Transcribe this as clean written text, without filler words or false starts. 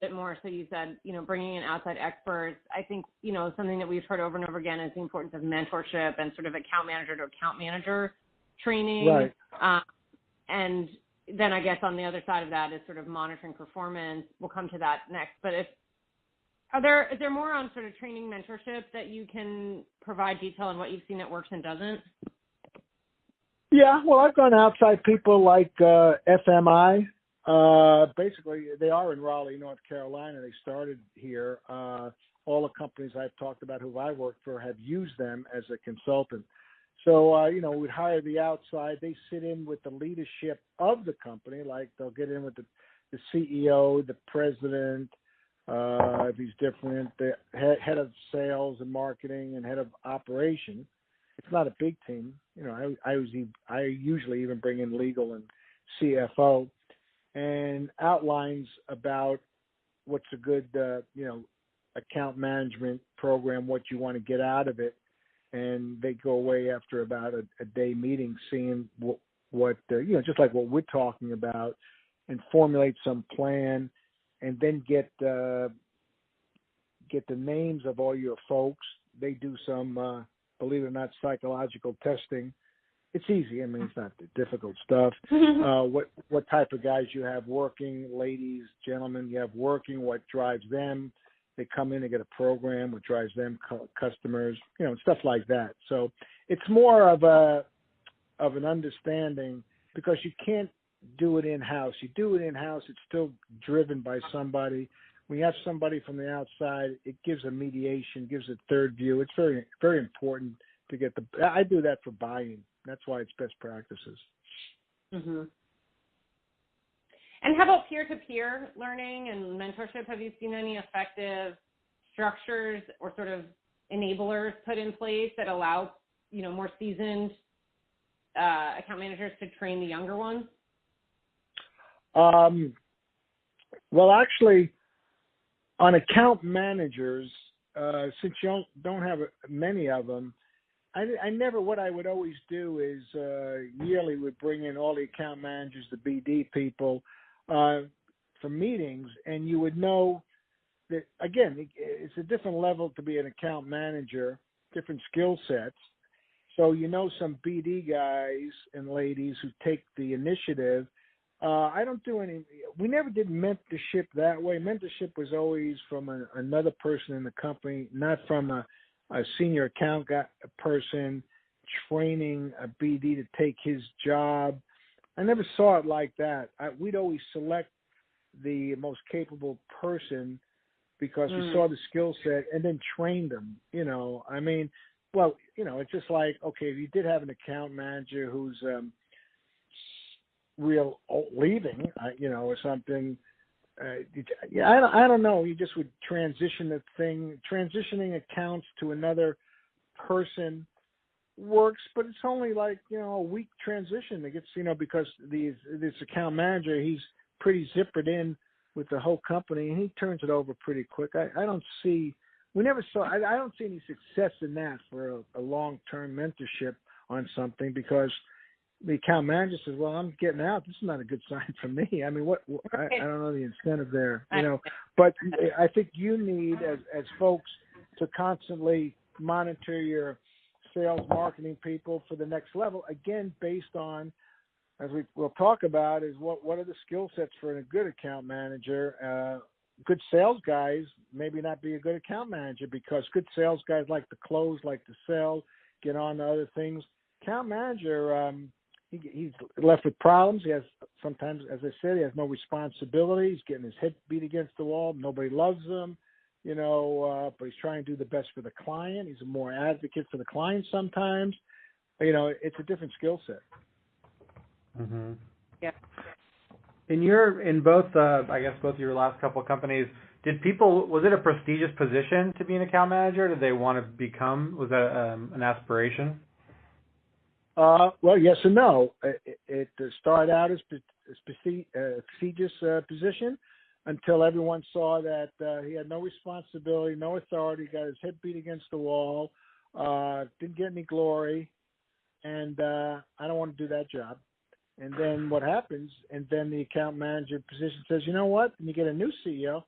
bit more. So you said, bringing in outside experts. I think, something that we've heard over and over again is the importance of mentorship and sort of account manager to account manager training. Right. And then I guess on the other side of that is sort of monitoring performance. We'll come to that next. But is there more on sort of training mentorship that you can provide detail on what you've seen that works and doesn't? Yeah, well, I've gone outside people like FMI. Basically, they are in Raleigh, North Carolina. They started here. All the companies I've talked about who I worked for have used them as a consultant. So, we'd hire the outside. They sit in with the leadership of the company. Like they'll get in with the CEO, the president, if he's different, the head of sales and marketing and head of operation. It's not a big team. I usually even bring in legal and CFO and outlines about what's a good, account management program, what you want to get out of it. And they go away after about a day meeting, seeing what just like what we're talking about, and formulate some plan, and then get the names of all your folks. They do some, believe it or not, psychological testing. It's easy. I mean, it's not the difficult stuff. What type of guys you have working, ladies, gentlemen, you have working, what drives them. They come in and get a program, what drives them, customers, stuff like that. So it's more of an understanding, because you can't do it in-house. You do it in-house, it's still driven by somebody. When you have somebody from the outside, it gives a mediation, gives a third view. It's very, very important to get I do that for buying. That's why it's best practices. Mm-hmm. And how about peer-to-peer learning and mentorship? Have you seen any effective structures or sort of enablers put in place that allow, more seasoned account managers to train the younger ones? Well, actually, on account managers, since you don't have many of them, I never, what I would always do is yearly would bring in all the account managers, the BD people, for meetings, and you would know that, again, it's a different level to be an account manager, different skill sets. So some BD guys and ladies who take the initiative. I don't do we never did mentorship that way. Mentorship was always from another person in the company, not from a senior account person training a BD to take his job. I never saw it like that. We'd always select the most capable person because we saw the skill set and then trained them. It's just like, okay, if you did have an account manager who's real leaving, or something. I don't know. You just would transitioning accounts to another person works, but it's only like, a week transition. It gets, because this account manager, he's pretty zippered in with the whole company, and he turns it over pretty quick. I don't see any success in that for a long-term mentorship on something, because the account manager says, well, I'm getting out. This is not a good sign for me. I mean, I don't know the incentive there, but I think you need as folks to constantly monitor your sales marketing people for the next level, again, based on, as we'll talk about, is what are the skill sets for a good account manager. Good sales guys maybe not be a good account manager, because good sales guys like to close, like to sell, get on to other things. Account manager, he's left with problems. He has sometimes, as I said, he has no responsibility. He's getting his head beat against the wall. Nobody loves him, but he's trying to do the best for the client. He's a more advocate for the client sometimes. It's a different skill set. Mm-hmm. Yeah. In both your last couple of companies, was it a prestigious position to be an account manager? Did they want to become, was that an aspiration? Well, yes and no. It started out as a prestigious position until everyone saw that he had no responsibility, no authority, got his head beat against the wall, didn't get any glory, and I don't want to do that job. And then what happens? And then the account manager position says, you know what? And you get a new CEO.